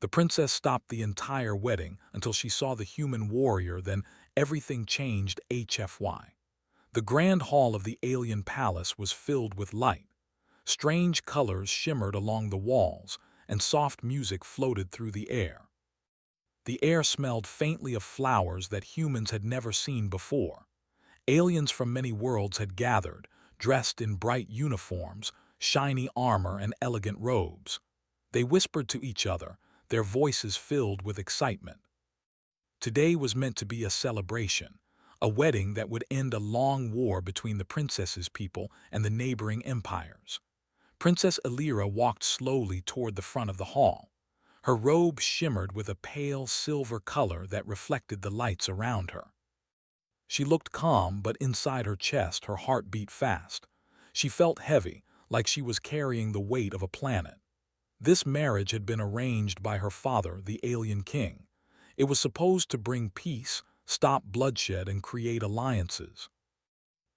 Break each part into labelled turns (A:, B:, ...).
A: The princess stopped the entire wedding until she saw the human warrior, then everything changed HFY. The grand hall of the alien palace was filled with light. Strange colors shimmered along the walls, and soft music floated through the air. The air smelled faintly of flowers that humans had never seen before. Aliens from many worlds had gathered, dressed in bright uniforms, shiny armor, and elegant robes. They whispered to each other, their voices filled with excitement. Today was meant to be a celebration, a wedding that would end a long war between the princess's people and the neighboring empires. Princess Elira walked slowly toward the front of the hall. Her robe shimmered with a pale silver color that reflected the lights around her. She looked calm, but inside her chest her heart beat fast. She felt heavy, like she was carrying the weight of a planet. This marriage had been arranged by her father, the alien king. It was supposed to bring peace, stop bloodshed, and create alliances.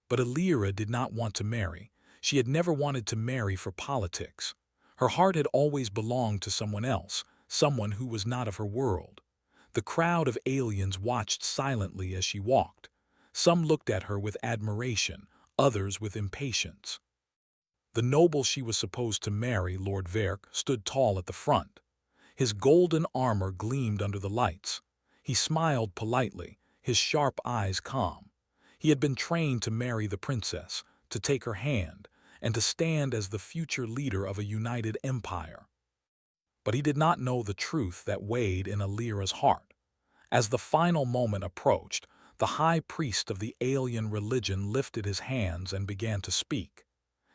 A: But Elira did not want to marry. She had never wanted to marry for politics. Her heart had always belonged to someone else, someone who was not of her world. The crowd of aliens watched silently as she walked. Some looked at her with admiration, others with impatience. The noble she was supposed to marry, Lord Verk, stood tall at the front. His golden armor gleamed under the lights. He smiled politely, his sharp eyes calm. He had been trained to marry the princess, to take her hand, and to stand as the future leader of a united empire. But he did not know the truth that weighed in Elira's heart. As the final moment approached, the high priest of the alien religion lifted his hands and began to speak.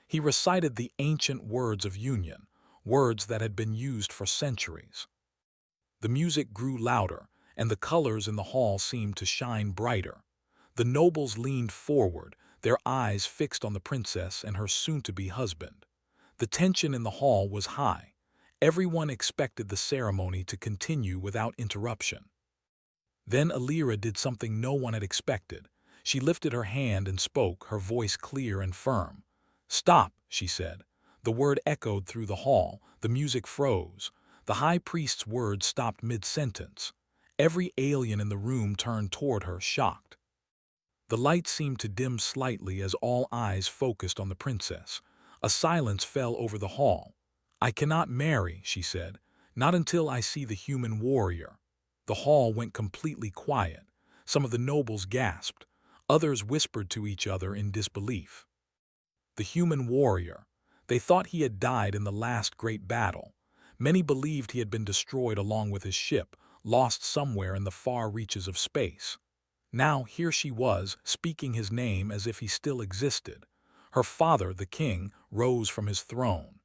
A: He recited the ancient words of union, words that had been used for centuries. The music grew louder, and the colors in the hall seemed to shine brighter. The nobles leaned forward, their eyes fixed on the princess and her soon-to-be husband. The tension in the hall was high. Everyone expected the ceremony to continue without interruption. Then Elira did something no one had expected. She lifted her hand and spoke, her voice clear and firm. "Stop," she said. The word echoed through the hall. The music froze. The high priest's words stopped mid-sentence. Every alien in the room turned toward her, shocked. The light seemed to dim slightly as all eyes focused on the princess. A silence fell over the hall. "I cannot marry," she said, "not until I see the human warrior." The hall went completely quiet. Some of the nobles gasped. Others whispered to each other in disbelief. The human warrior. They thought he had died in the last great battle. Many believed he had been destroyed along with his ship, lost somewhere in the far reaches of space. Now here she was, speaking his name as if he still existed. Her father, the king, rose from his throne.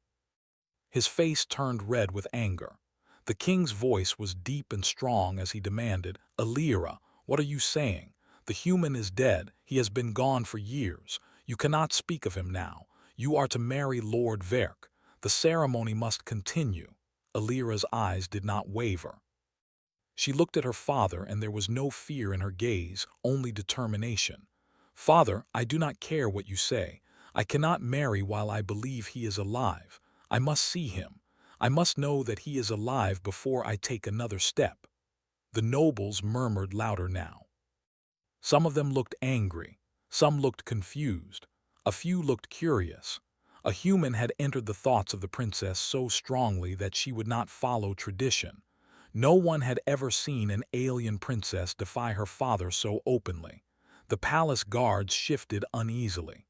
A: His face turned red with anger. The king's voice was deep and strong as he demanded, "Elira, what are you saying? The human is dead. He has been gone for years. You cannot speak of him now. You are to marry Lord Verk. The ceremony must continue." Elira's eyes did not waver. She looked at her father, and there was no fear in her gaze, only determination. "Father, I do not care what you say. I cannot marry while I believe he is alive. I must see him. I must know that he is alive before I take another step." The nobles murmured louder now. Some of them looked angry. Some looked confused. A few looked curious. A human had entered the thoughts of the princess so strongly that she would not follow tradition. No one had ever seen an alien princess defy her father so openly. The palace guards shifted uneasily.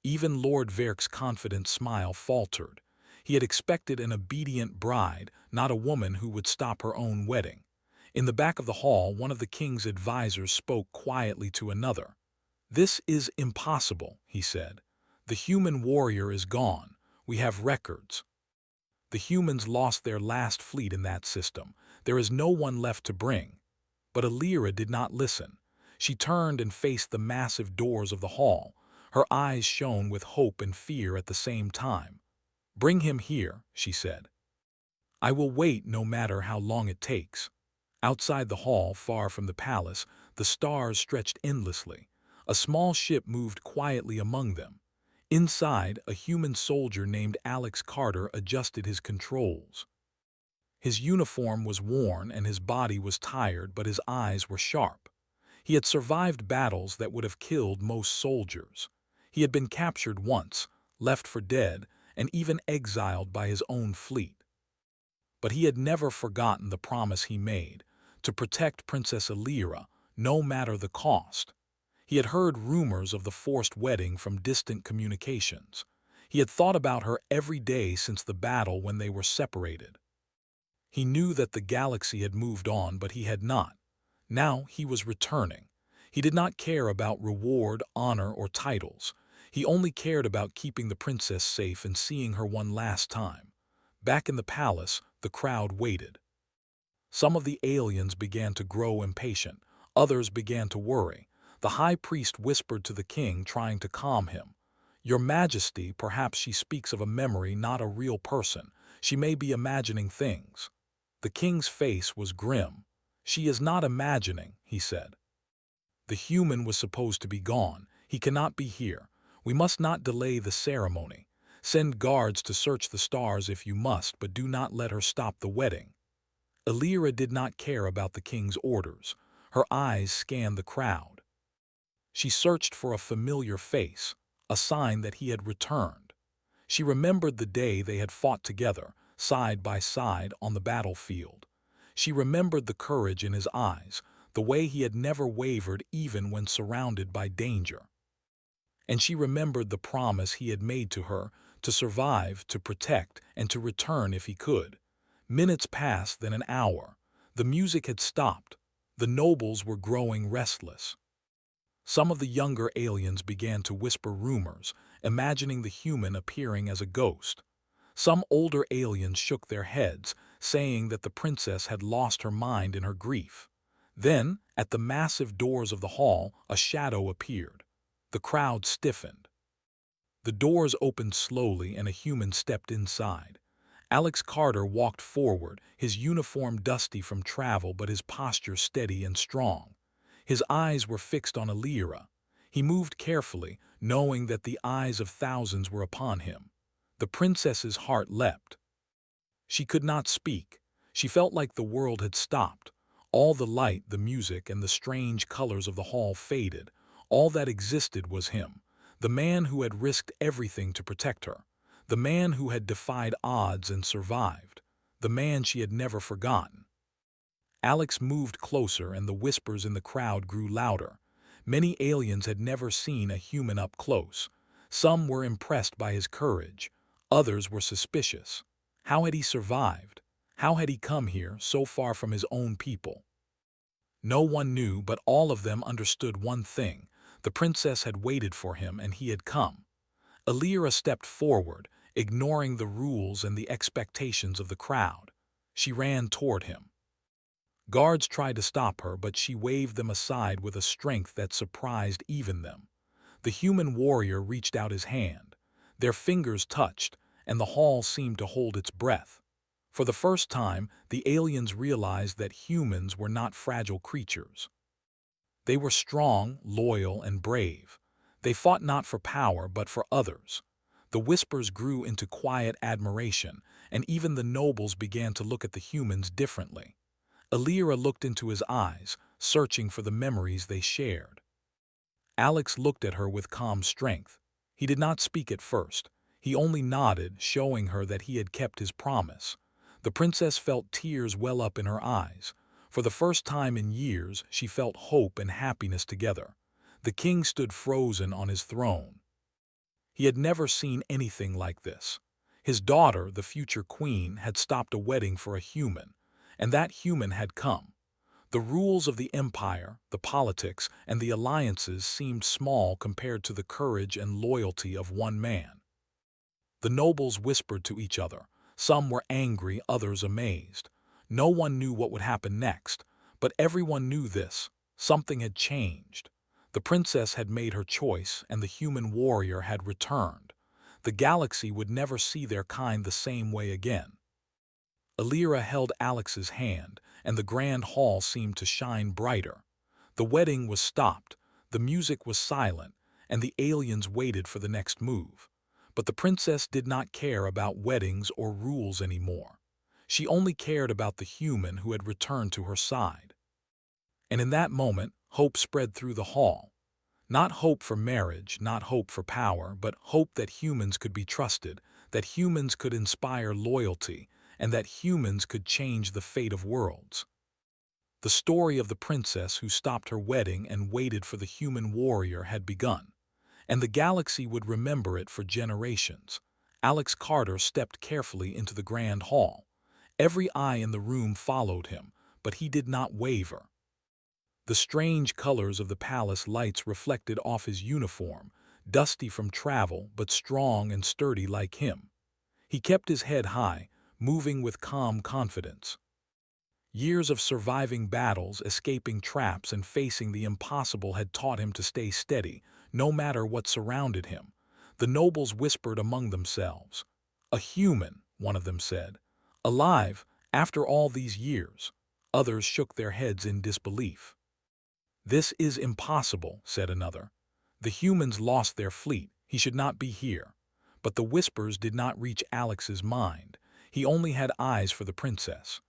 A: Even Lord Verk's confident smile faltered. He had expected an obedient bride, not a woman who would stop her own wedding. In the back of the hall, one of the king's advisors spoke quietly to another. "This is impossible," he said. "The human warrior is gone. We have records. The humans lost their last fleet in that system. There is no one left to bring." But Elira did not listen. She turned and faced the massive doors of the hall. Her eyes shone with hope and fear at the same time. "Bring him here," she said. "I will wait no matter how long it takes." Outside the hall, far from the palace, the stars stretched endlessly. A small ship moved quietly among them. Inside, a human soldier named Alex Carter adjusted his controls. His uniform was worn and his body was tired, but his eyes were sharp. He had survived battles that would have killed most soldiers. He had been captured once, left for dead, and even exiled by his own fleet. But he had never forgotten the promise he made, to protect Princess Alira, no matter the cost. He had heard rumors of the forced wedding from distant communications. He had thought about her every day since the battle when they were separated. He knew that the galaxy had moved on, but he had not. Now he was returning. He did not care about reward, honor, or titles. He only cared about keeping the princess safe and seeing her one last time. Back in the palace, the crowd waited. Some of the aliens began to grow impatient. Others began to worry. The high priest whispered to the king, trying to calm him. "Your Majesty, perhaps she speaks of a memory, not a real person. She may be imagining things." The king's face was grim. "She is not imagining," he said. "The human was supposed to be gone. He cannot be here. We must not delay the ceremony. Send guards to search the stars if you must, but do not let her stop the wedding." Alira did not care about the king's orders. Her eyes scanned the crowd. She searched for a familiar face, a sign that he had returned. She remembered the day they had fought together, side by side on the battlefield. She remembered the courage in his eyes, the way he had never wavered even when surrounded by danger. And she remembered the promise he had made to her, to survive, to protect, and to return if he could. Minutes passed, then an hour. The music had stopped. The nobles were growing restless. Some of the younger aliens began to whisper rumors, imagining the human appearing as a ghost. Some older aliens shook their heads, saying that the princess had lost her mind in her grief. Then, at the massive doors of the hall, a shadow appeared. The crowd stiffened. The doors opened slowly and a human stepped inside. Alex Carter walked forward, his uniform dusty from travel but his posture steady and strong. His eyes were fixed on Alira. He moved carefully, knowing that the eyes of thousands were upon him. The princess's heart leapt. She could not speak. She felt like the world had stopped. All the light, the music, and the strange colors of the hall faded. All that existed was him, the man who had risked everything to protect her, the man who had defied odds and survived, the man she had never forgotten. Alex moved closer and the whispers in the crowd grew louder. Many aliens had never seen a human up close. Some were impressed by his courage. Others were suspicious. How had he survived? How had he come here, so far from his own people? No one knew, but all of them understood one thing. The princess had waited for him and he had come. Alira stepped forward, ignoring the rules and the expectations of the crowd. She ran toward him. Guards tried to stop her, but she waved them aside with a strength that surprised even them. The human warrior reached out his hand. Their fingers touched, and the hall seemed to hold its breath. For the first time, the aliens realized that humans were not fragile creatures. They were strong, loyal, and brave. They fought not for power, but for others. The whispers grew into quiet admiration, and even the nobles began to look at the humans differently. Alira looked into his eyes, searching for the memories they shared. Alex looked at her with calm strength. He did not speak at first. He only nodded, showing her that he had kept his promise. The princess felt tears well up in her eyes. For the first time in years, she felt hope and happiness together. The king stood frozen on his throne. He had never seen anything like this. His daughter, the future queen, had stopped a wedding for a human, and that human had come. The rules of the empire, the politics, and the alliances seemed small compared to the courage and loyalty of one man. The nobles whispered to each other. Some were angry, others amazed. No one knew what would happen next, but everyone knew this. Something had changed. The princess had made her choice, and the human warrior had returned. The galaxy would never see their kind the same way again. Alira held Alex's hand, and the grand hall seemed to shine brighter. The wedding was stopped, the music was silent, and the aliens waited for the next move. But the princess did not care about weddings or rules anymore. She only cared about the human who had returned to her side. And in that moment, hope spread through the hall. Not hope for marriage, not hope for power, but hope that humans could be trusted, that humans could inspire loyalty, and that humans could change the fate of worlds. The story of the princess who stopped her wedding and waited for the human warrior had begun, and the galaxy would remember it for generations. Alex Carter stepped carefully into the grand hall. Every eye in the room followed him, but he did not waver. The strange colors of the palace lights reflected off his uniform, dusty from travel but strong and sturdy like him. He kept his head high, moving with calm confidence. Years of surviving battles, escaping traps, and facing the impossible had taught him to stay steady, no matter what surrounded him. The nobles whispered among themselves. "A human," one of them said. "Alive, after all these years." Others shook their heads in disbelief. "This is impossible," said another. "The humans lost their fleet. He should not be here." But the whispers did not reach Alex's mind. He only had eyes for the princess.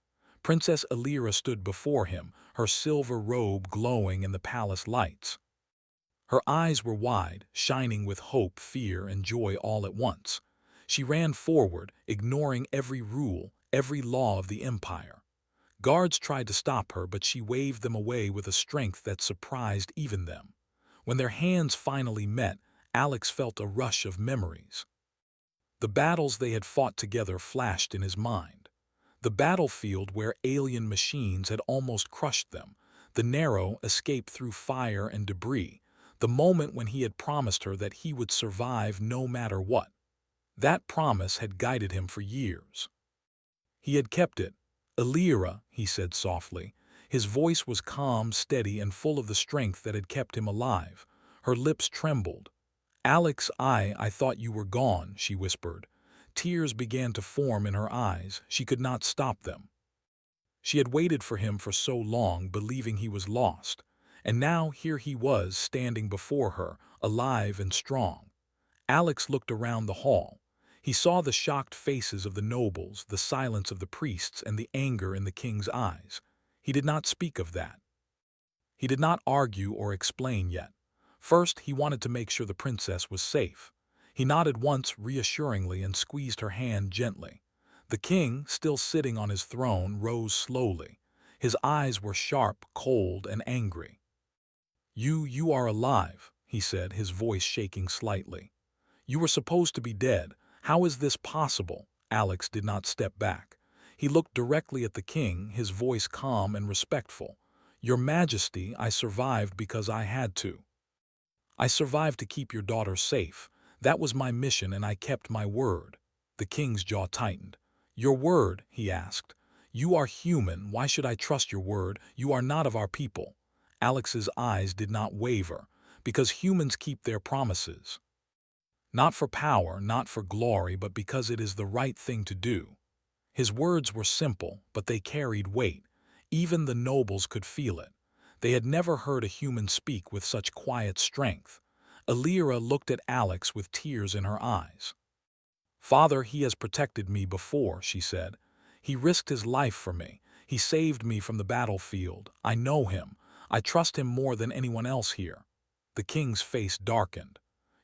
A: Princess Alira stood before him, her silver robe glowing in the palace lights. Her eyes were wide, shining with hope, fear, and joy all at once. She ran forward, ignoring every rule, every law of the empire. Guards tried to stop her, but she waved them away with a strength that surprised even them. When their hands finally met, Alex felt a rush of memories. The battles they had fought together flashed in his mind. The battlefield where alien machines had almost crushed them, the narrow escape through fire and debris, the moment when he had promised her that he would survive no matter what. That promise had guided him for years. He had kept it. "Alira," he said softly. His voice was calm, steady, and full of the strength that had kept him alive. Her lips trembled. "Alex, I thought you were gone," she whispered. Tears began to form in her eyes. She could not stop them. She had waited for him for so long, believing he was lost. And now here he was, standing before her, alive and strong. Alex looked around the hall. He saw the shocked faces of the nobles, the silence of the priests, and the anger in the king's eyes. He did not speak of that. He did not argue or explain yet. First, he wanted to make sure the princess was safe. He nodded once reassuringly and squeezed her hand gently. The king, still sitting on his throne, rose slowly. His eyes were sharp, cold, and angry. You are alive," he said, his voice shaking slightly. "You were supposed to be dead. How is this possible?" Alex did not step back. He looked directly at the king, his voice calm and respectful. "Your Majesty, I survived because I had to. I survived to keep your daughter safe. That was my mission, and I kept my word." The king's jaw tightened. "Your word?" he asked. "You are human. Why should I trust your word? You are not of our people." Alex's eyes did not waver. "Because humans keep their promises. Not for power, not for glory, but because it is the right thing to do." His words were simple, but they carried weight. Even the nobles could feel it. They had never heard a human speak with such quiet strength. Alira looked at Alex with tears in her eyes. "Father, he has protected me before," she said. "He risked his life for me. He saved me from the battlefield. I know him. I trust him more than anyone else here." The king's face darkened.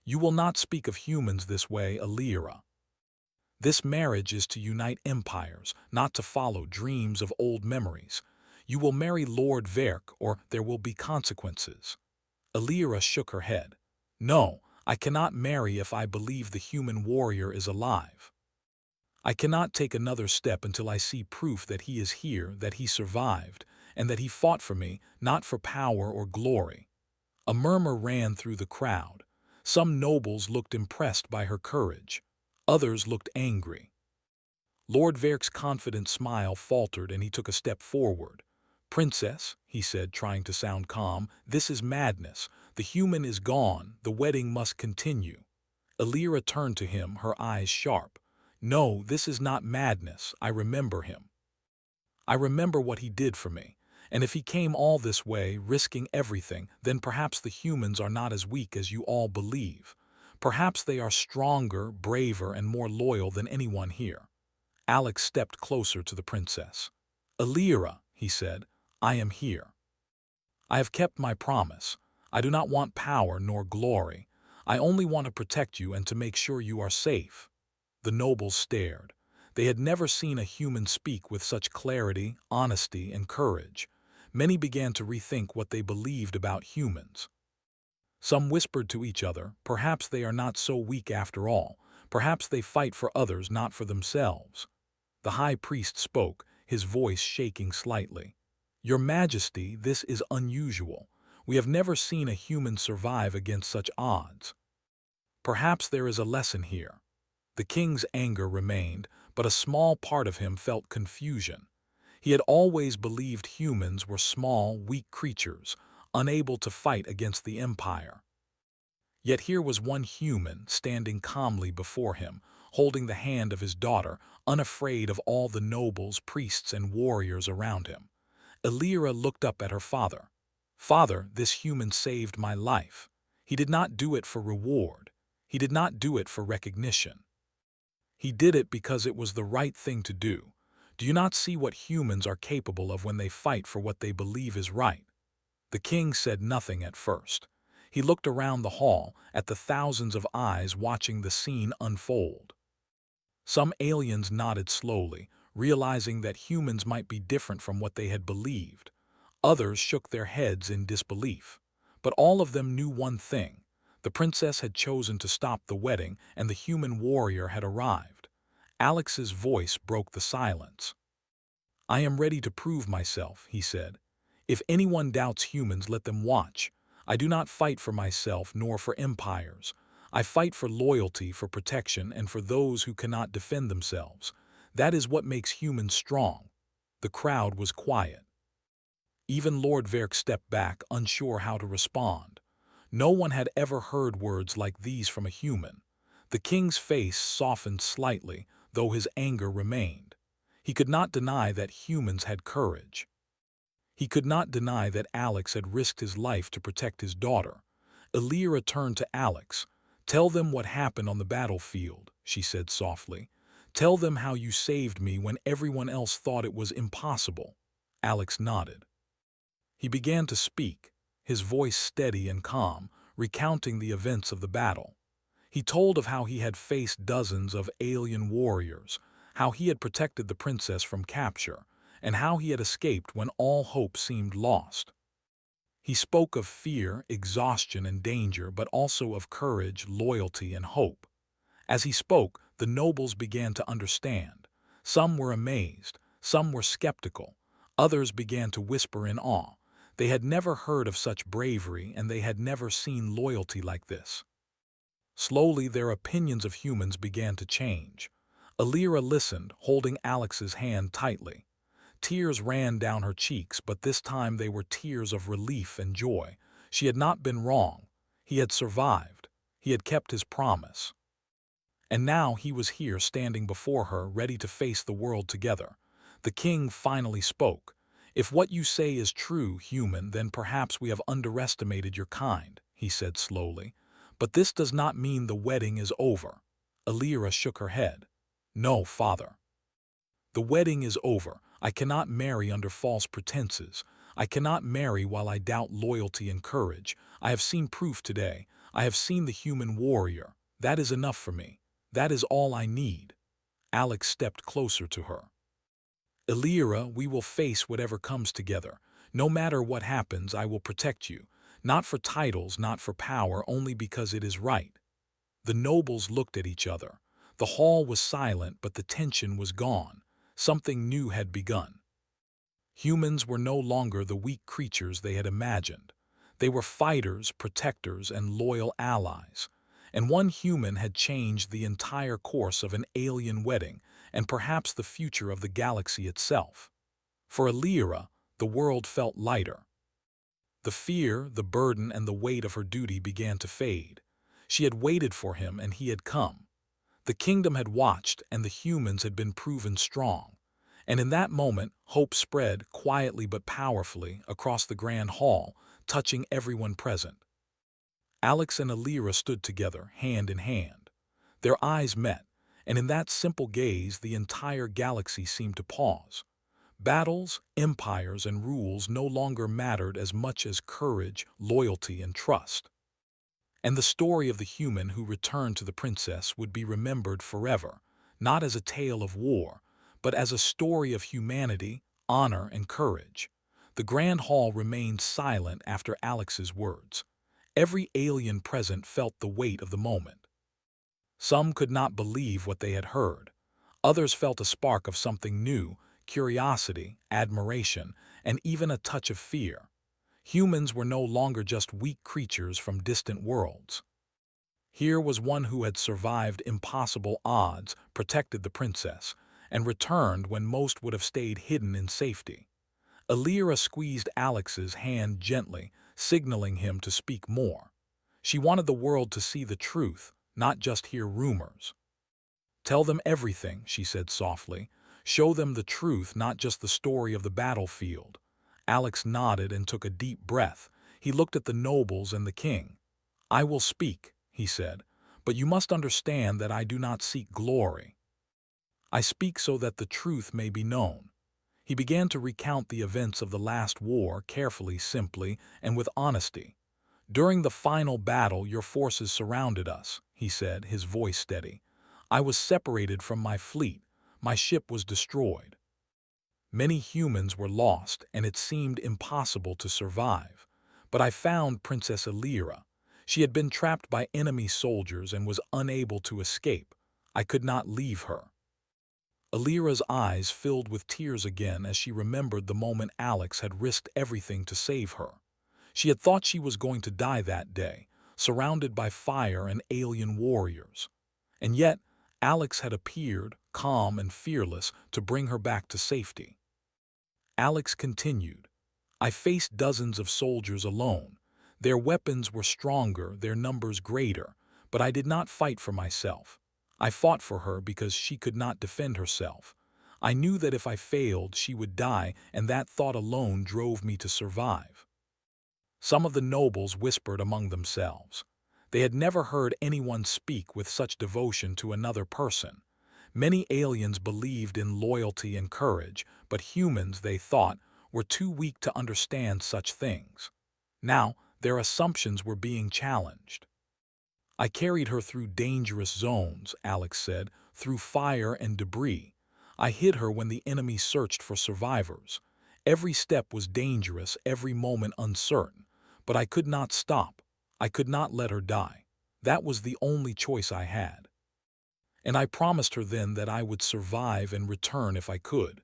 A: "You will not speak of humans this way, Alira. This marriage is to unite empires, not to follow dreams of old memories. You will marry Lord Verk, or there will be consequences." Alira shook her head. "No, I cannot marry if I believe the human warrior is alive. I cannot take another step until I see proof that he is here, that he survived, and that he fought for me, not for power or glory." A murmur ran through the crowd. Some nobles looked impressed by her courage. Others looked angry. Lord Verk's confident smile faltered and he took a step forward. "Princess," he said, trying to sound calm, "this is madness. The human is gone. The wedding must continue." Alira turned to him, her eyes sharp. "No, this is not madness. I remember him. I remember what he did for me. And if he came all this way, risking everything, then perhaps the humans are not as weak as you all believe. Perhaps they are stronger, braver, and more loyal than anyone here." Alex stepped closer to the princess. "Alira," he said, "I am here. I have kept my promise. I do not want power nor glory. I only want to protect you and to make sure you are safe." The nobles stared. They had never seen a human speak with such clarity, honesty, and courage. Many began to rethink what they believed about humans. Some whispered to each other, "Perhaps they are not so weak after all. Perhaps they fight for others, not for themselves." The high priest spoke, his voice shaking slightly. "Your Majesty, this is unusual. We have never seen a human survive against such odds. Perhaps there is a lesson here." The king's anger remained, but a small part of him felt confusion. He had always believed humans were small, weak creatures, unable to fight against the empire. Yet here was one human standing calmly before him, holding the hand of his daughter, unafraid of all the nobles, priests, and warriors around him. Alira looked up at her father. "Father, this human saved my life. He did not do it for reward. He did not do it for recognition. He did it because it was the right thing to do. Do you not see what humans are capable of when they fight for what they believe is right?" The king said nothing at first. He looked around the hall at the thousands of eyes watching the scene unfold. Some aliens nodded slowly, realizing that humans might be different from what they had believed. Others shook their heads in disbelief. But all of them knew one thing. The princess had chosen to stop the wedding, and the human warrior had arrived. Alex's voice broke the silence. "I am ready to prove myself," he said. "If anyone doubts humans, let them watch. I do not fight for myself nor for empires. I fight for loyalty, for protection, and for those who cannot defend themselves. That is what makes humans strong." The crowd was quiet. Even Lord Verk stepped back, unsure how to respond. No one had ever heard words like these from a human. The king's face softened slightly, though his anger remained. He could not deny that humans had courage. He could not deny that Alex had risked his life to protect his daughter. Alira turned to Alex. "Tell them what happened on the battlefield," she said softly. "Tell them how you saved me when everyone else thought it was impossible." Alex nodded. He began to speak, his voice steady and calm, recounting the events of the battle. He told of how he had faced dozens of alien warriors, how he had protected the princess from capture, and how he had escaped when all hope seemed lost. He spoke of fear, exhaustion, and danger, but also of courage, loyalty, and hope. As he spoke, the nobles began to understand. Some were amazed, some were skeptical, others began to whisper in awe. They had never heard of such bravery, and they had never seen loyalty like this. Slowly, their opinions of humans began to change. Alira listened, holding Alex's hand tightly. Tears ran down her cheeks, but this time they were tears of relief and joy. She had not been wrong. He had survived. He had kept his promise. And now he was here standing before her, ready to face the world together. The king finally spoke. "If what you say is true, human, then perhaps we have underestimated your kind," he said slowly. "But this does not mean the wedding is over." Alira shook her head. "No, father. The wedding is over. I cannot marry under false pretenses. I cannot marry while I doubt loyalty and courage. I have seen proof today. I have seen the human warrior. That is enough for me. That is all I need." Alex stepped closer to her. "Alira, we will face whatever comes together. No matter what happens, I will protect you. Not for titles, not for power, only because it is right." The nobles looked at each other. The hall was silent, but the tension was gone. Something new had begun. Humans were no longer the weak creatures they had imagined. They were fighters, protectors, and loyal allies. And one human had changed the entire course of an alien wedding, and perhaps the future of the galaxy itself. For Alira, the world felt lighter. The fear, the burden, and the weight of her duty began to fade. She had waited for him, and he had come. The kingdom had watched, and the humans had been proven strong. And in that moment, hope spread, quietly but powerfully, across the grand hall, touching everyone present. Alex and Alira stood together, hand in hand. Their eyes met, and in that simple gaze the entire galaxy seemed to pause. Battles, empires, and rules no longer mattered as much as courage, loyalty, and trust. And the story of the human who returned to the princess would be remembered forever, not as a tale of war, but as a story of humanity, honor, and courage. The grand hall remained silent after Alex's words. Every alien present felt the weight of the moment. Some could not believe what they had heard. Others felt a spark of something new, curiosity, admiration, and even a touch of fear. Humans were no longer just weak creatures from distant worlds. Here was one who had survived impossible odds, protected the princess, and returned when most would have stayed hidden in safety. Alira squeezed Alex's hand gently, signaling him to speak more. She wanted the world to see the truth, not just hear rumors. "Tell them everything," she said softly. "Show them the truth, not just the story of the battlefield." Alex nodded and took a deep breath. He looked at the nobles and the king. "I will speak," he said, "but you must understand that I do not seek glory. I speak so that the truth may be known." He began to recount the events of the last war carefully, simply, and with honesty. "During the final battle, your forces surrounded us," he said, his voice steady. "I was separated from my fleet. My ship was destroyed. Many humans were lost, and it seemed impossible to survive. But I found Princess Alira. She had been trapped by enemy soldiers and was unable to escape. I could not leave her." Alira's eyes filled with tears again as she remembered the moment Alex had risked everything to save her. She had thought she was going to die that day, surrounded by fire and alien warriors. And yet, Alex had appeared, calm and fearless, to bring her back to safety. Alex continued, "I faced dozens of soldiers alone. Their weapons were stronger, their numbers greater, but I did not fight for myself. I fought for her because she could not defend herself. I knew that if I failed, she would die, and that thought alone drove me to survive." Some of the nobles whispered among themselves. They had never heard anyone speak with such devotion to another person. Many aliens believed in loyalty and courage, but humans, they thought, were too weak to understand such things. Now, their assumptions were being challenged. "I carried her through dangerous zones," Alex said, "through fire and debris. I hid her when the enemy searched for survivors. Every step was dangerous, every moment uncertain. But I could not stop. I could not let her die. That was the only choice I had. And I promised her then that I would survive and return if I could."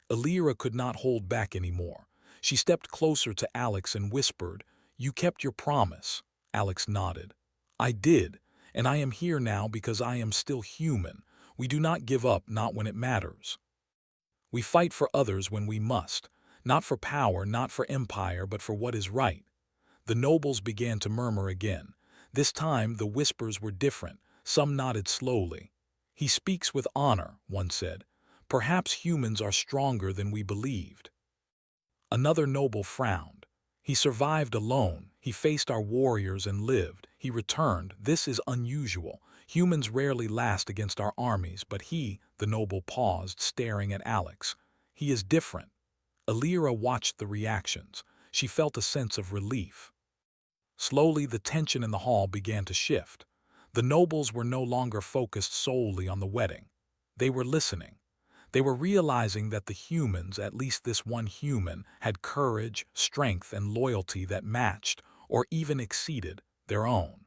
A: Alira could not hold back anymore. She stepped closer to Alex and whispered, "You kept your promise." Alex nodded. "I did, and I am here now because I am still human. We do not give up, not when it matters. We fight for others when we must, not for power, not for empire, but for what is right." The nobles began to murmur again. This time the whispers were different. Some nodded slowly. "He speaks with honor," one said. "Perhaps humans are stronger than we believed." Another noble frowned. "He survived alone. He faced our warriors and lived. He returned. This is unusual. Humans rarely last against our armies, but he," the noble paused, staring at Alex. "He is different." Alira watched the reactions. She felt a sense of relief. Slowly, the tension in the hall began to shift. The nobles were no longer focused solely on the wedding. They were listening. They were realizing that the humans, at least this one human, had courage, strength, and loyalty that matched, or even exceeded, their own.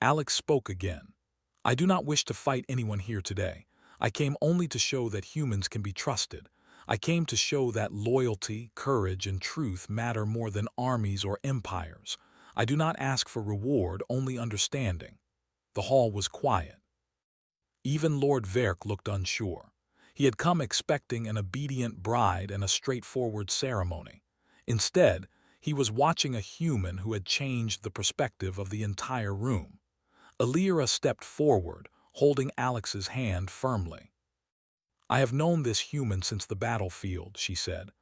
A: Alex spoke again. "I do not wish to fight anyone here today. I came only to show that humans can be trusted. I came to show that loyalty, courage, and truth matter more than armies or empires. I do not ask for reward, only understanding." The hall was quiet. Even Lord Verk looked unsure. He had come expecting an obedient bride and a straightforward ceremony. Instead, he was watching a human who had changed the perspective of the entire room. Alira stepped forward, holding Alex's hand firmly. "I have known this human since the battlefield," she said.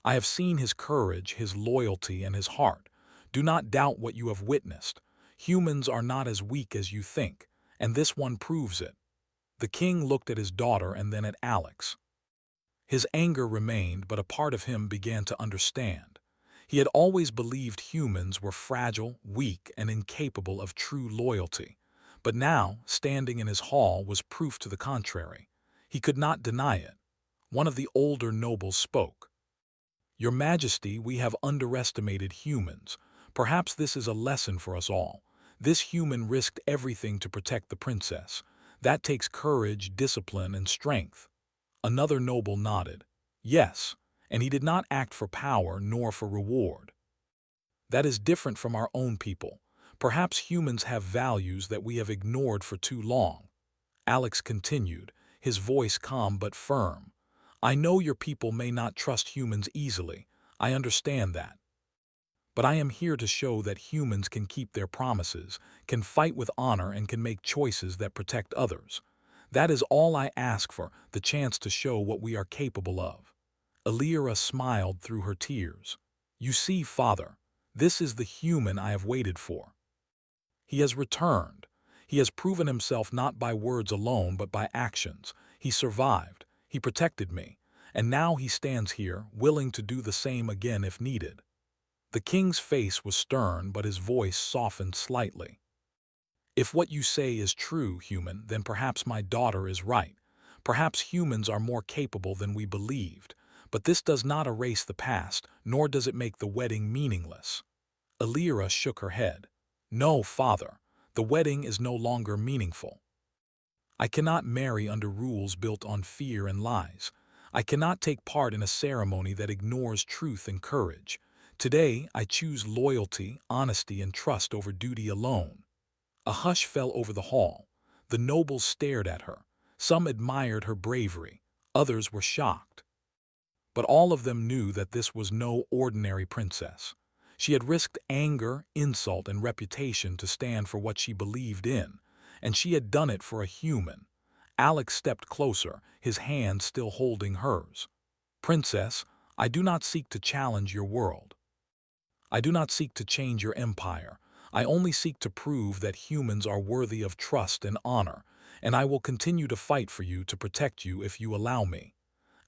A: "I have seen his courage, his loyalty, and his heart. Do not doubt what you have witnessed. Humans are not as weak as you think, and this one proves it." The king looked at his daughter and then at Alex. His anger remained, but a part of him began to understand. He had always believed humans were fragile, weak, and incapable of true loyalty. But now, standing in his hall was proof to the contrary. He could not deny it. One of the older nobles spoke. "Your Majesty, we have underestimated humans. Perhaps this is a lesson for us all. This human risked everything to protect the princess. That takes courage, discipline, and strength." Another noble nodded. "Yes, and he did not act for power nor for reward. That is different from our own people. Perhaps humans have values that we have ignored for too long." Alex continued, his voice calm but firm. "I know your people may not trust humans easily. I understand that. But I am here to show that humans can keep their promises, can fight with honor, and can make choices that protect others. That is all I ask for, the chance to show what we are capable of." Elira smiled through her tears. "You see, Father, this is the human I have waited for. He has returned. He has proven himself not by words alone but by actions. He survived. He protected me. And now he stands here, willing to do the same again if needed." The king's face was stern, but his voice softened slightly. "If what you say is true, human, then perhaps my daughter is right. Perhaps humans are more capable than we believed. But this does not erase the past, nor does it make the wedding meaningless." Elira shook her head. "No, Father, the wedding is no longer meaningful. I cannot marry under rules built on fear and lies. I cannot take part in a ceremony that ignores truth and courage. Today, I choose loyalty, honesty, and trust over duty alone." A hush fell over the hall. The nobles stared at her. Some admired her bravery. Others were shocked. But all of them knew that this was no ordinary princess. She had risked anger, insult, and reputation to stand for what she believed in, and she had done it for a human. Alex stepped closer, his hand still holding hers. "Princess, I do not seek to challenge your world. I do not seek to change your empire. I only seek to prove that humans are worthy of trust and honor, and I will continue to fight for you, to protect you if you allow me."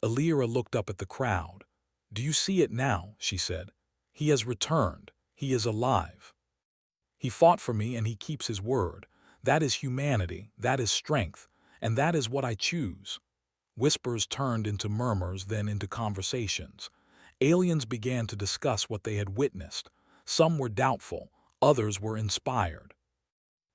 A: Elira looked up at the crowd. "Do you see it now?" she said. "He has returned. He is alive. He fought for me and he keeps his word. That is humanity, that is strength, and that is what I choose." Whispers turned into murmurs, then into conversations. Aliens began to discuss what they had witnessed. Some were doubtful, others were inspired.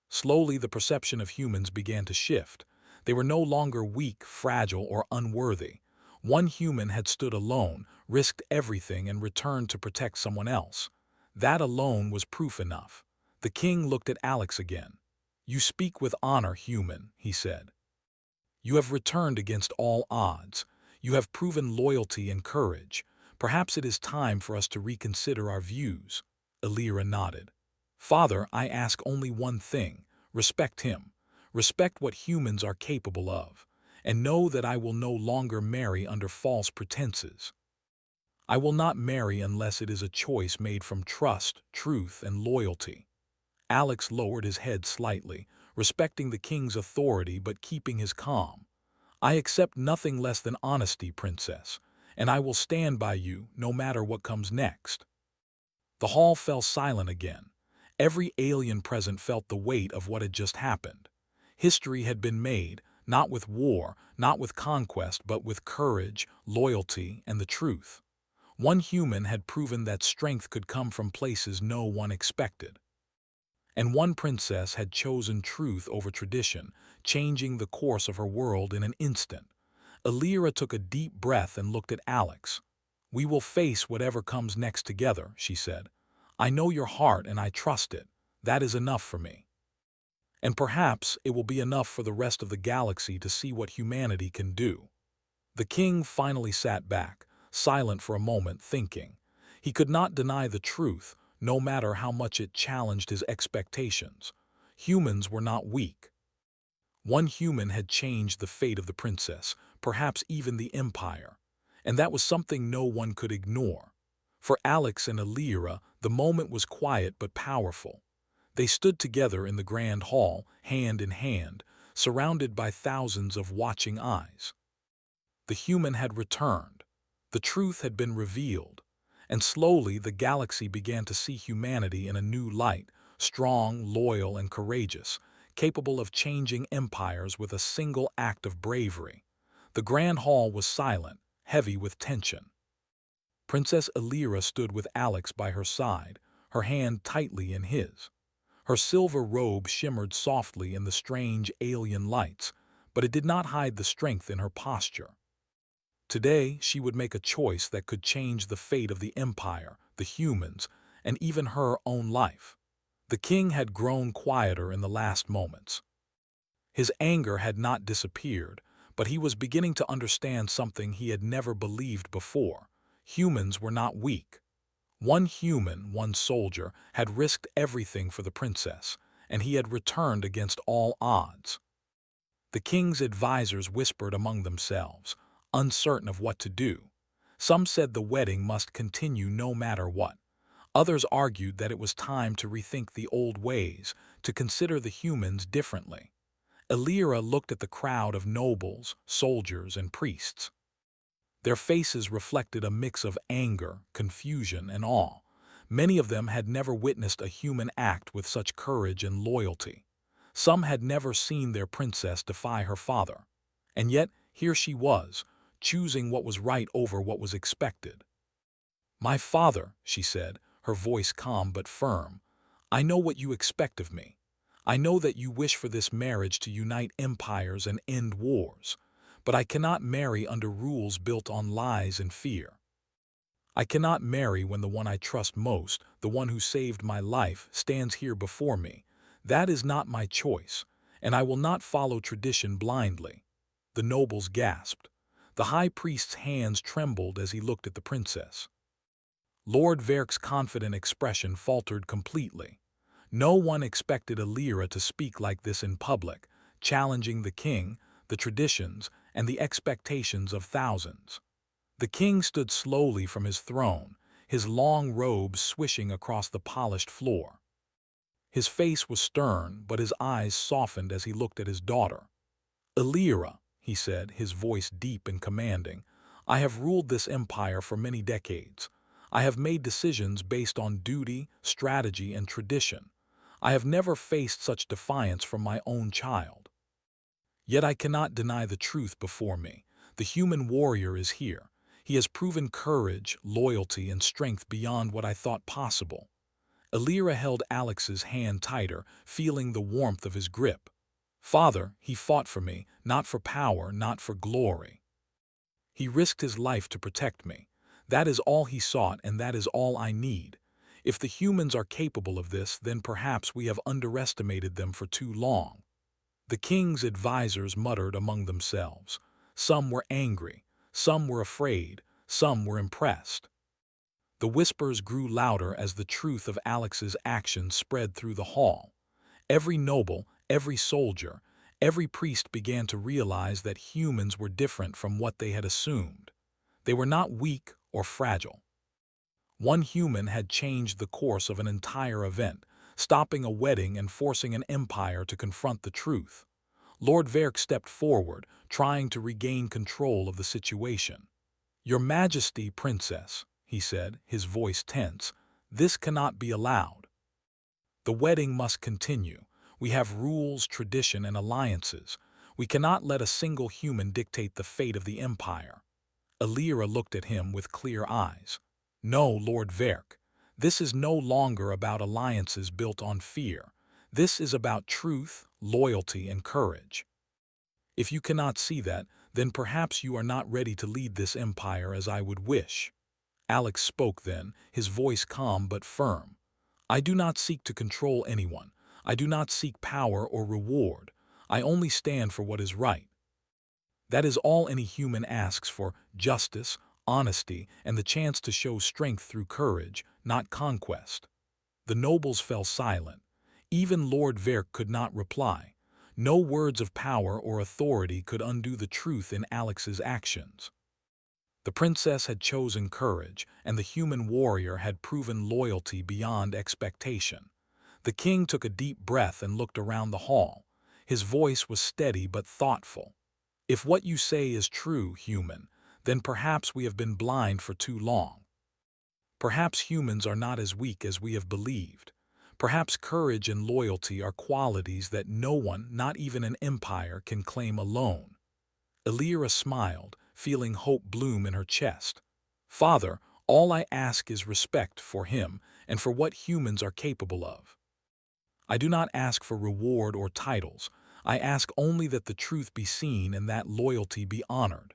A: Slowly, the perception of humans began to shift. They were no longer weak, fragile, or unworthy. One human had stood alone, risked everything, and returned to protect someone else. That alone was proof enough. The king looked at Alex again. "You speak with honor, human," he said. "You have returned against all odds. You have proven loyalty and courage. Perhaps it is time for us to reconsider our views." Elira nodded. "Father, I ask only one thing. Respect him. Respect what humans are capable of. And know that I will no longer marry under false pretenses. I will not marry unless it is a choice made from trust, truth, and loyalty." Alex lowered his head slightly, respecting the king's authority but keeping his calm. "I accept nothing less than honesty, princess, and I will stand by you no matter what comes next." The hall fell silent again. Every alien present felt the weight of what had just happened. History had been made, not with war, not with conquest, but with courage, loyalty, and the truth. One human had proven that strength could come from places no one expected. And one princess had chosen truth over tradition, changing the course of her world in an instant. Elira took a deep breath and looked at Alex. "We will face whatever comes next together," she said. "I know your heart and I trust it. That is enough for me. And perhaps it will be enough for the rest of the galaxy to see what humanity can do." The king finally sat back, silent for a moment, thinking. He could not deny the truth, no matter how much it challenged his expectations. Humans were not weak. One human had changed the fate of the princess, perhaps even the empire. And that was something no one could ignore. For Alex and Elira, the moment was quiet but powerful. They stood together in the grand hall, hand in hand, surrounded by thousands of watching eyes. The human had returned. The truth had been revealed. And slowly the galaxy began to see humanity in a new light, strong, loyal, and courageous, capable of changing empires with a single act of bravery. The grand hall was silent, heavy with tension. Princess Elira stood with Alex by her side, her hand tightly in his. Her silver robe shimmered softly in the strange alien lights, but it did not hide the strength in her posture. Today, she would make a choice that could change the fate of the Empire, the humans, and even her own life. The king had grown quieter in the last moments. His anger had not disappeared, but he was beginning to understand something he had never believed before. Humans were not weak. One human, one soldier, had risked everything for the princess, and he had returned against all odds. The king's advisors whispered among themselves, uncertain of what to do. Some said the wedding must continue no matter what. Others argued that it was time to rethink the old ways, to consider the humans differently. Elira looked at the crowd of nobles, soldiers, and priests. Their faces reflected a mix of anger, confusion, and awe. Many of them had never witnessed a human act with such courage and loyalty. Some had never seen their princess defy her father. And yet, here she was, choosing what was right over what was expected. "My father," she said, her voice calm but firm, "I know what you expect of me. I know that you wish for this marriage to unite empires and end wars. But I cannot marry under rules built on lies and fear. I cannot marry when the one I trust most, the one who saved my life, stands here before me. That is not my choice, and I will not follow tradition blindly." The nobles gasped. The high priest's hands trembled as he looked at the princess. Lord Verk's confident expression faltered completely. No one expected Elira to speak like this in public, challenging the king, the traditions, and the expectations of thousands. The king stood slowly from his throne, his long robes swishing across the polished floor. His face was stern, but his eyes softened as he looked at his daughter. "Elira," he said, his voice deep and commanding, "I have ruled this empire for many decades. I have made decisions based on duty, strategy, and tradition. I have never faced such defiance from my own child. Yet I cannot deny the truth before me. The human warrior is here. He has proven courage, loyalty, and strength beyond what I thought possible." Elira held Alex's hand tighter, feeling the warmth of his grip. "Father, he fought for me, not for power, not for glory. He risked his life to protect me. That is all he sought, and that is all I need. If the humans are capable of this, then perhaps we have underestimated them for too long." The king's advisors muttered among themselves. Some were angry, some were afraid, some were impressed. The whispers grew louder as the truth of Alex's actions spread through the hall. Every noble, every soldier, every priest began to realize that humans were different from what they had assumed. They were not weak or fragile. One human had changed the course of an entire event, stopping a wedding and forcing an empire to confront the truth. Lord Verk stepped forward, trying to regain control of the situation. "Your Majesty, Princess," he said, his voice tense, "this cannot be allowed. The wedding must continue. We have rules, tradition, and alliances. We cannot let a single human dictate the fate of the empire." Elira looked at him with clear eyes. "No, Lord Verk. This is no longer about alliances built on fear. This is about truth, loyalty, and courage. If you cannot see that, then perhaps you are not ready to lead this empire as I would wish." Alex spoke then, his voice calm but firm. "I do not seek to control anyone. I do not seek power or reward. I only stand for what is right. That is all any human asks for: justice, honesty, and the chance to show strength through courage, not conquest." The nobles fell silent. Even Lord Verk could not reply. No words of power or authority could undo the truth in Alex's actions. The princess had chosen courage, and the human warrior had proven loyalty beyond expectation. The king took a deep breath and looked around the hall. His voice was steady but thoughtful. "If what you say is true, human, then perhaps we have been blind for too long. Perhaps humans are not as weak as we have believed. Perhaps courage and loyalty are qualities that no one, not even an empire, can claim alone." Elira smiled, feeling hope bloom in her chest. "Father, all I ask is respect for him and for what humans are capable of. I do not ask for reward or titles. I ask only that the truth be seen and that loyalty be honored."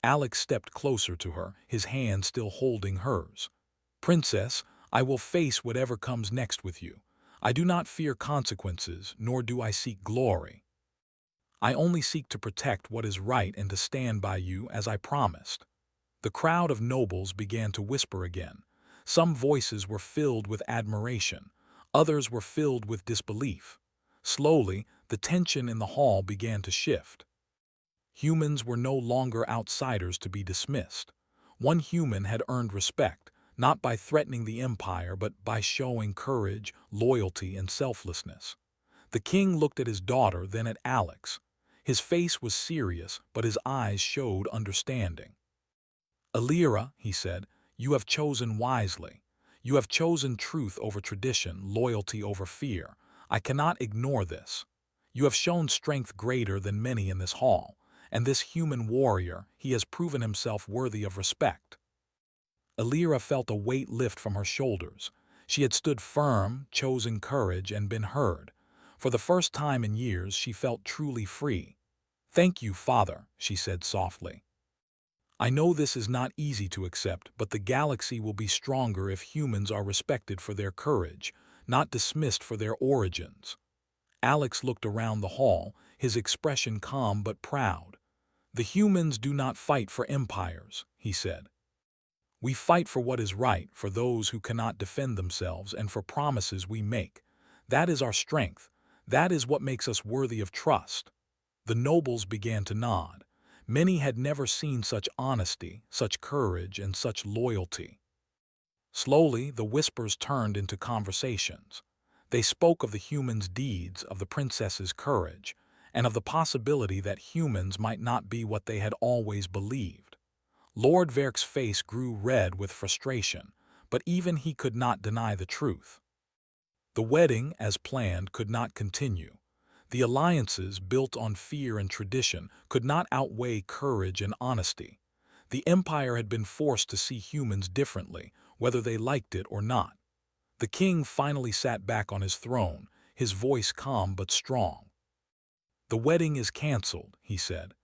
A: Alex stepped closer to her, his hand still holding hers. "Princess, I will face whatever comes next with you. I do not fear consequences, nor do I seek glory. I only seek to protect what is right and to stand by you as I promised." The crowd of nobles began to whisper again. Some voices were filled with admiration. Others were filled with disbelief. Slowly, the tension in the hall began to shift. Humans were no longer outsiders to be dismissed. One human had earned respect, not by threatening the empire but by showing courage, loyalty, and selflessness. The king looked at his daughter, then at Alex. His face was serious, but his eyes showed understanding. "Elira," he said, "you have chosen wisely. You have chosen truth over tradition, loyalty over fear. I cannot ignore this. You have shown strength greater than many in this hall, and this human warrior, he has proven himself worthy of respect." Elira felt a weight lift from her shoulders. She had stood firm, chosen courage, and been heard. For the first time in years, she felt truly free. "Thank you, Father," she said softly. "I know this is not easy to accept, but the galaxy will be stronger if humans are respected for their courage, not dismissed for their origins." Alex looked around the hall, his expression calm but proud. "The humans do not fight for empires," he said. "We fight for what is right, for those who cannot defend themselves, and for promises we make. That is our strength. That is what makes us worthy of trust." The nobles began to nod. Many had never seen such honesty, such courage, and such loyalty. Slowly, the whispers turned into conversations. They spoke of the humans' deeds, of the princess's courage, and of the possibility that humans might not be what they had always believed. Lord Verk's face grew red with frustration, but even he could not deny the truth. The wedding, as planned, could not continue. The alliances, built on fear and tradition, could not outweigh courage and honesty. The empire had been forced to see humans differently, whether they liked it or not. The king finally sat back on his throne, his voice calm but strong. "The wedding is cancelled," he said.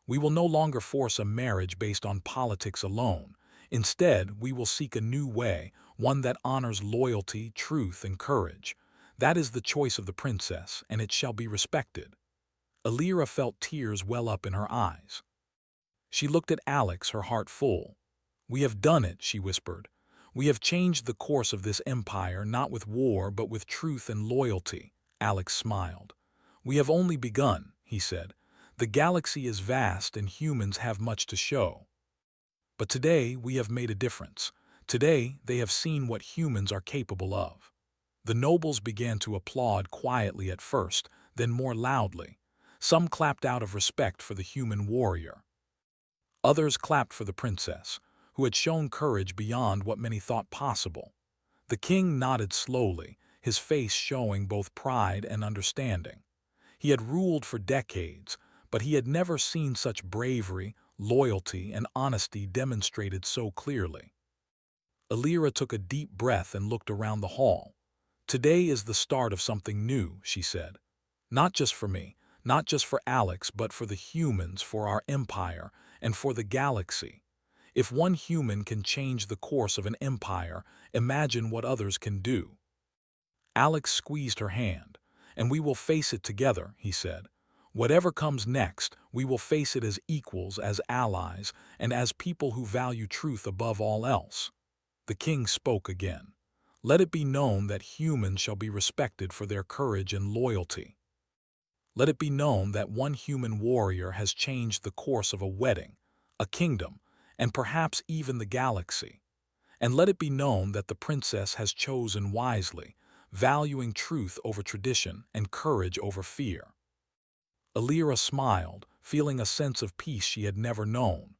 A: "We will no longer force a marriage based on politics alone. Instead, we will seek a new way, one that honors loyalty, truth, and courage. That is the choice of the princess, and it shall be respected." Elira felt tears well up in her eyes. She looked at Alex, her heart full. "We have done it," she whispered. "We have changed the course of this empire, not with war, but with truth and loyalty." Alex smiled. "We have only begun," he said. "The galaxy is vast and humans have much to show. But today we have made a difference. Today they have seen what humans are capable of." The nobles began to applaud quietly at first, then more loudly. Some clapped out of respect for the human warrior. Others clapped for the princess, who had shown courage beyond what many thought possible. The king nodded slowly, his face showing both pride and understanding. He had ruled for decades, but he had never seen such bravery, loyalty, and honesty demonstrated so clearly. Elira took a deep breath and looked around the hall. "Today is the start of something new," she said. "Not just for me, not just for Alex, but for the humans, for our empire, and for the galaxy. If one human can change the course of an empire, imagine what others can do." Alex squeezed her hand. "And we will face it together," he said. "Whatever comes next, we will face it as equals, as allies, and as people who value truth above all else." The king spoke again. "Let it be known that humans shall be respected for their courage and loyalty. Let it be known that one human warrior has changed the course of a wedding, a kingdom, and perhaps even the galaxy. And let it be known that the princess has chosen wisely, valuing truth over tradition and courage over fear." Alira smiled, feeling a sense of peace she had never known.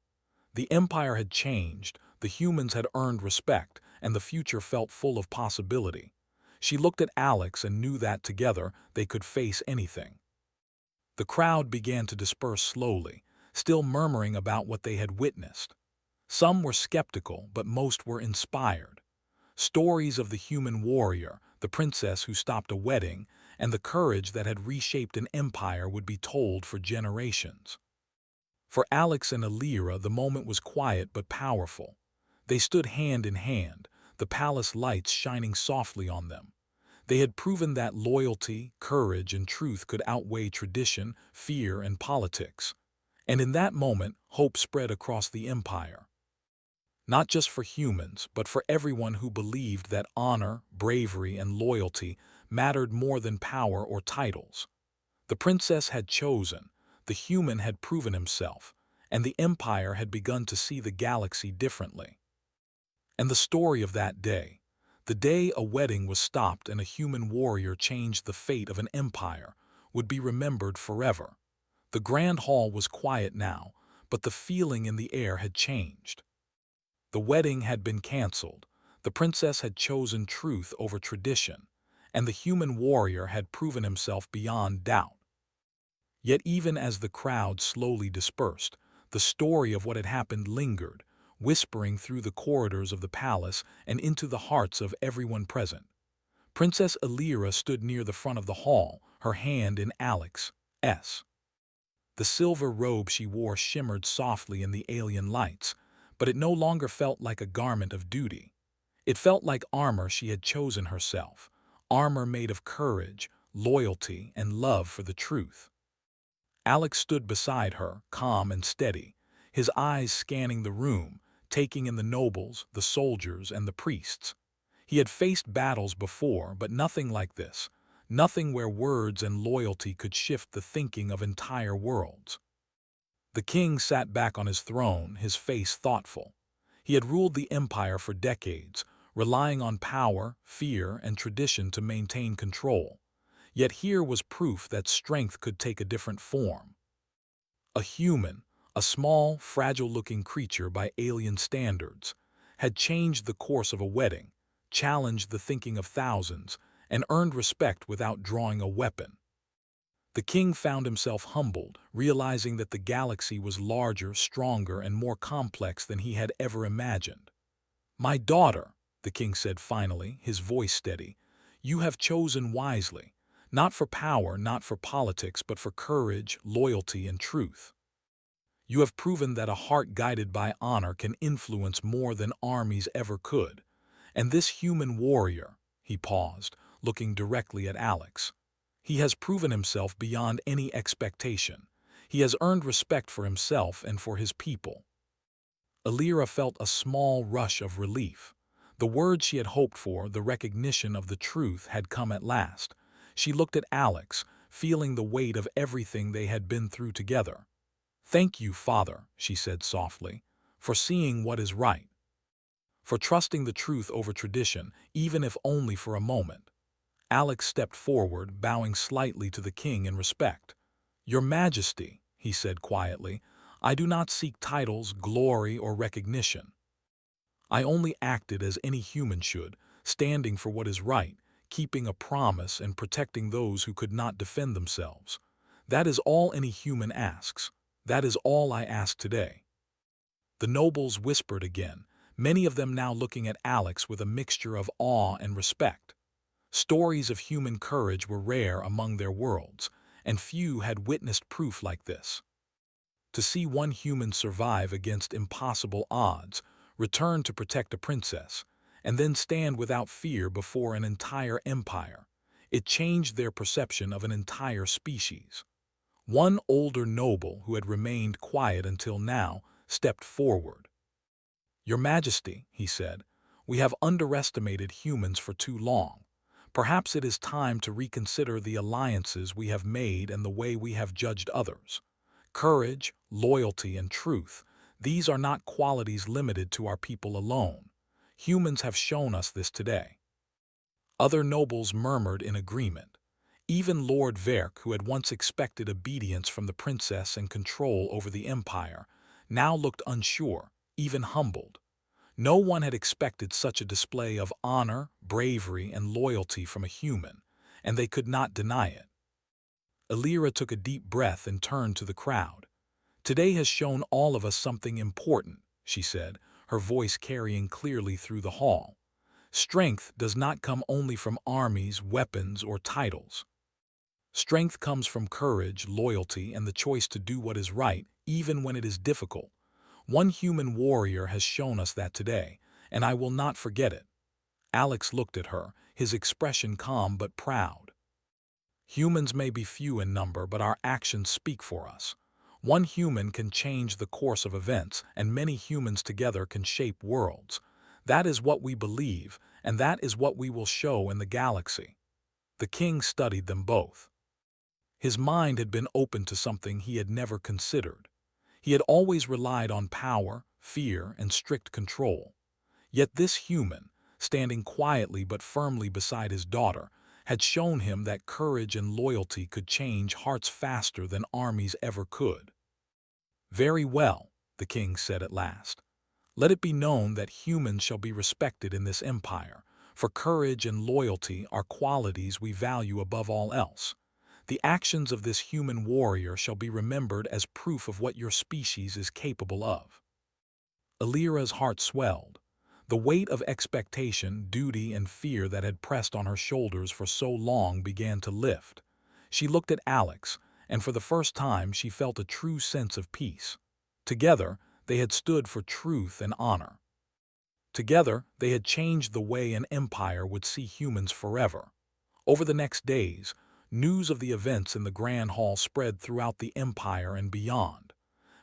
A: The Empire had changed, the humans had earned respect, and the future felt full of possibility. She looked at Alex and knew that together they could face anything. The crowd began to disperse slowly, still murmuring about what they had witnessed. Some were skeptical, but most were inspired. Stories of the human warrior, the princess who stopped a wedding, and the courage that had reshaped an empire would be told for generations. For Alex and Alira, the moment was quiet but powerful. They stood hand in hand, the palace lights shining softly on them. They had proven that loyalty, courage, and truth could outweigh tradition, fear, and politics. And in that moment, hope spread across the empire. Not just for humans, but for everyone who believed that honor, bravery, and loyalty mattered more than power or titles. The princess had chosen, the human had proven himself, and the empire had begun to see the galaxy differently. And the story of that day, the day a wedding was stopped and a human warrior changed the fate of an empire, would be remembered forever. The grand hall was quiet now, but the feeling in the air had changed. The wedding had been canceled, the princess had chosen truth over tradition, and the human warrior had proven himself beyond doubt. Yet even as the crowd slowly dispersed, the story of what had happened lingered, whispering through the corridors of the palace and into the hearts of everyone present. Princess Alira stood near the front of the hall, her hand in Alex's. The silver robe she wore shimmered softly in the alien lights, but it no longer felt like a garment of duty. It felt like armor she had chosen herself, armor made of courage, loyalty, and love for the truth. Alex stood beside her, calm and steady, his eyes scanning the room, taking in the nobles, the soldiers, and the priests. He had faced battles before, but nothing like this, nothing where words and loyalty could shift the thinking of entire worlds. The king sat back on his throne, his face thoughtful. He had ruled the empire for decades, relying on power, fear, and tradition to maintain control. Yet here was proof that strength could take a different form. A human, a small, fragile-looking creature by alien standards, had changed the course of a wedding, challenged the thinking of thousands, and earned respect without drawing a weapon. The king found himself humbled, realizing that the galaxy was larger, stronger, and more complex than he had ever imagined. "My daughter," the king said finally, his voice steady, "you have chosen wisely. Not for power, not for politics, but for courage, loyalty, and truth. You have proven that a heart guided by honor can influence more than armies ever could. And this human warrior," he paused, looking directly at Alex, "he has proven himself beyond any expectation. He has earned respect for himself and for his people." Alira felt a small rush of relief. The word she had hoped for, the recognition of the truth, had come at last. She looked at Alex, feeling the weight of everything they had been through together. "Thank you, Father," she said softly, "for seeing what is right, for trusting the truth over tradition, even if only for a moment." Alex stepped forward, bowing slightly to the king in respect. "Your Majesty," he said quietly, "I do not seek titles, glory, or recognition. I only acted as any human should, standing for what is right, keeping a promise and protecting those who could not defend themselves. That is all any human asks. That is all I ask today." The nobles whispered again, many of them now looking at Alex with a mixture of awe and respect. Stories of human courage were rare among their worlds, and few had witnessed proof like this. To see one human survive against impossible odds, return to protect a princess, and then stand without fear before an entire empire, it changed their perception of an entire species. One older noble who had remained quiet until now stepped forward. "Your Majesty," he said, "we have underestimated humans for too long. Perhaps it is time to reconsider the alliances we have made and the way we have judged others. Courage, loyalty, and truth, these are not qualities limited to our people alone. Humans have shown us this today." Other nobles murmured in agreement. Even Lord Verk, who had once expected obedience from the princess and control over the empire, now looked unsure, even humbled. No one had expected such a display of honor, bravery, and loyalty from a human, and they could not deny it. Alira took a deep breath and turned to the crowd. "Today has shown all of us something important," she said, her voice carrying clearly through the hall. "Strength does not come only from armies, weapons, or titles. Strength comes from courage, loyalty, and the choice to do what is right, even when it is difficult. One human warrior has shown us that today, and I will not forget it." Alex looked at her, his expression calm but proud. "Humans may be few in number, but our actions speak for us. One human can change the course of events, and many humans together can shape worlds. That is what we believe, and that is what we will show in the galaxy." The king studied them both. His mind had been open to something he had never considered. He had always relied on power, fear, and strict control. Yet this human, standing quietly but firmly beside his daughter, had shown him that courage and loyalty could change hearts faster than armies ever could. "Very well," the king said at last. "Let it be known that humans shall be respected in this empire, for courage and loyalty are qualities we value above all else. The actions of this human warrior shall be remembered as proof of what your species is capable of." Alira's heart swelled. The weight of expectation, duty, and fear that had pressed on her shoulders for so long began to lift. She looked at Alex, and for the first time she felt a true sense of peace. Together, they had stood for truth and honor. Together, they had changed the way an empire would see humans forever. Over the next days, news of the events in the Grand Hall spread throughout the empire and beyond.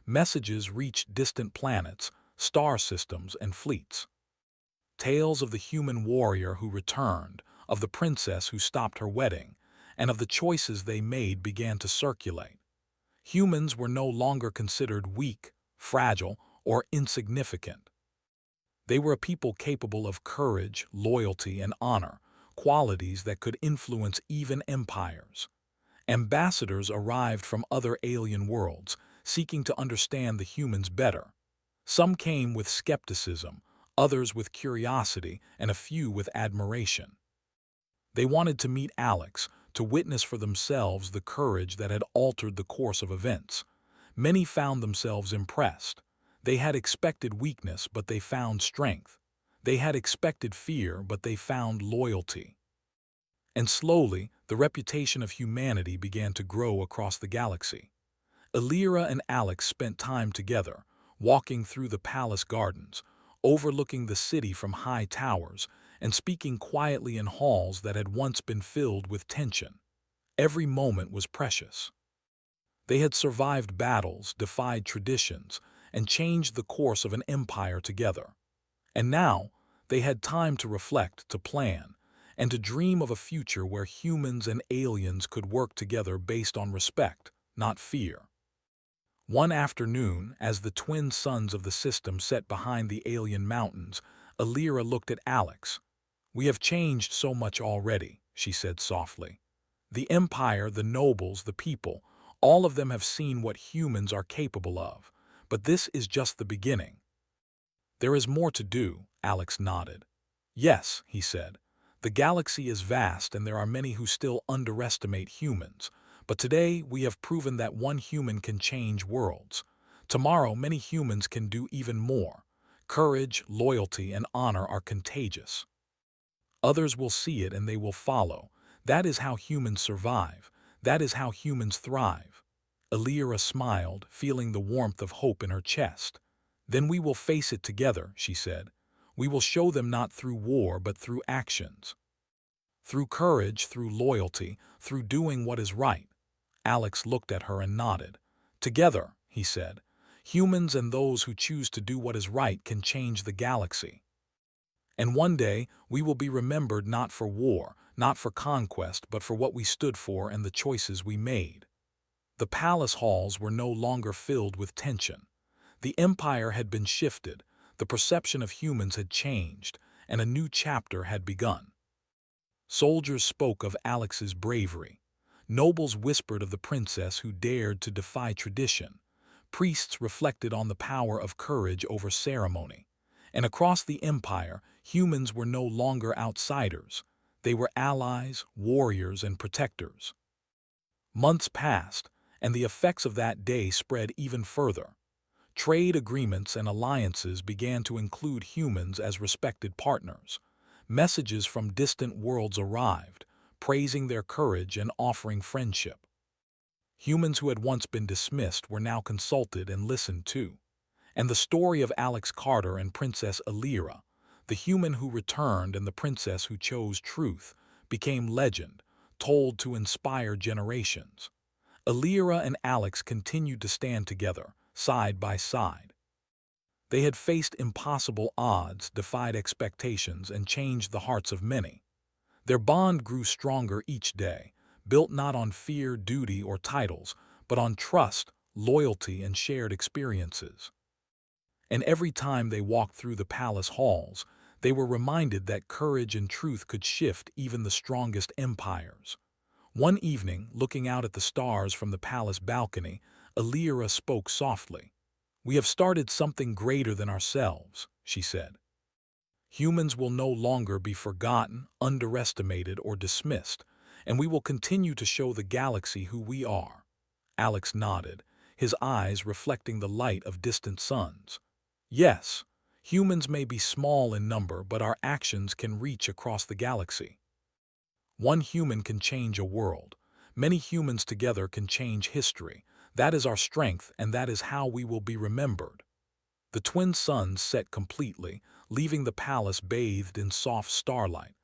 A: Messages reached distant planets, star systems, and fleets. Tales of the human warrior who returned, of the princess who stopped her wedding, and of the choices they made began to circulate. Humans were no longer considered weak, fragile, or insignificant. They were a people capable of courage, loyalty, and honor, qualities that could influence even empires. Ambassadors arrived from other alien worlds, seeking to understand the humans better. Some came with skepticism, others with curiosity, and a few with admiration. They wanted to meet Alex, to witness for themselves the courage that had altered the course of events. Many found themselves impressed. They had expected weakness, but they found strength. They had expected fear, but they found loyalty. And slowly, the reputation of humanity began to grow across the galaxy. Alira and Alex spent time together, walking through the palace gardens, overlooking the city from high towers, and speaking quietly in halls that had once been filled with tension. Every moment was precious. They had survived battles, defied traditions, and changed the course of an empire together. And now, they had time to reflect, to plan, and to dream of a future where humans and aliens could work together based on respect, not fear. One afternoon, as the twin suns of the system set behind the alien mountains, Alira looked at Alex. "We have changed so much already," she said softly. "The empire, the nobles, the people, all of them have seen what humans are capable of. But this is just the beginning." "There is more to do," Alex nodded. "Yes," he said. "The galaxy is vast and there are many who still underestimate humans. But today we have proven that one human can change worlds. Tomorrow many humans can do even more. Courage, loyalty, and honor are contagious. Others will see it and they will follow. That is how humans survive. That is how humans thrive." Alira smiled, feeling the warmth of hope in her chest. "Then we will face it together," she said. "We will show them not through war but through actions. Through courage, through loyalty, through doing what is right." Alex looked at her and nodded. "Together," he said, "humans and those who choose to do what is right can change the galaxy. And one day, we will be remembered not for war, not for conquest, but for what we stood for and the choices we made." The palace halls were no longer filled with tension. The empire had been shifted, the perception of humans had changed, and a new chapter had begun. Soldiers spoke of Alex's bravery. Nobles whispered of the princess who dared to defy tradition. Priests reflected on the power of courage over ceremony. And across the empire, humans were no longer outsiders. They were allies, warriors, and protectors. Months passed, and the effects of that day spread even further. Trade agreements and alliances began to include humans as respected partners. Messages from distant worlds arrived, praising their courage and offering friendship. Humans who had once been dismissed were now consulted and listened to. And the story of Alex Carter and Princess Alira, the human who returned and the princess who chose truth, became legend, told to inspire generations. Alira and Alex continued to stand together, side by side. They had faced impossible odds, defied expectations, and changed the hearts of many. Their bond grew stronger each day, built not on fear, duty, or titles, but on trust, loyalty, and shared experiences. And every time they walked through the palace halls, they were reminded that courage and truth could shift even the strongest empires. One evening, looking out at the stars from the palace balcony, Alira spoke softly. "We have started something greater than ourselves," she said. "Humans will no longer be forgotten, underestimated, or dismissed, and we will continue to show the galaxy who we are." Alex nodded, his eyes reflecting the light of distant suns. "Yes, humans may be small in number, but our actions can reach across the galaxy. One human can change a world. Many humans together can change history. That is our strength, and that is how we will be remembered." The twin suns set completely, leaving the palace bathed in soft starlight.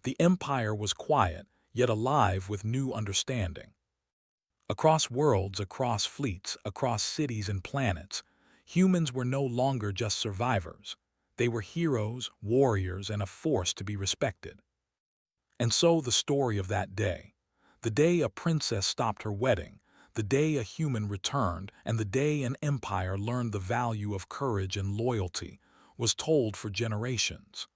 A: The empire was quiet, yet alive with new understanding. Across worlds, across fleets, across cities and planets, humans were no longer just survivors. They were heroes, warriors, and a force to be respected. And so the story of that day, the day a princess stopped her wedding, the day a human returned, and the day an empire learned the value of courage and loyalty, was told for generations.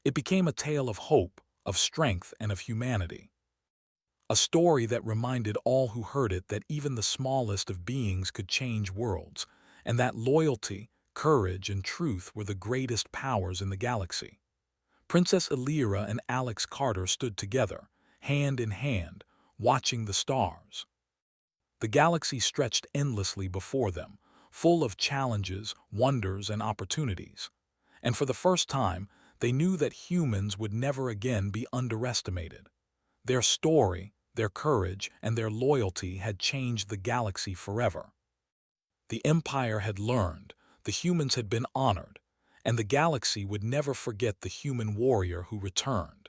A: It became a tale of hope, of strength, and of humanity. A story that reminded all who heard it that even the smallest of beings could change worlds, and that loyalty, courage, and truth were the greatest powers in the galaxy. Princess Alira and Alex Carter stood together, hand in hand, watching the stars. The galaxy stretched endlessly before them, full of challenges, wonders, and opportunities. And for the first time, they knew that humans would never again be underestimated. Their story, their courage, and their loyalty had changed the galaxy forever. The Empire had learned, the humans had been honored, and the galaxy would never forget the human warrior who returned.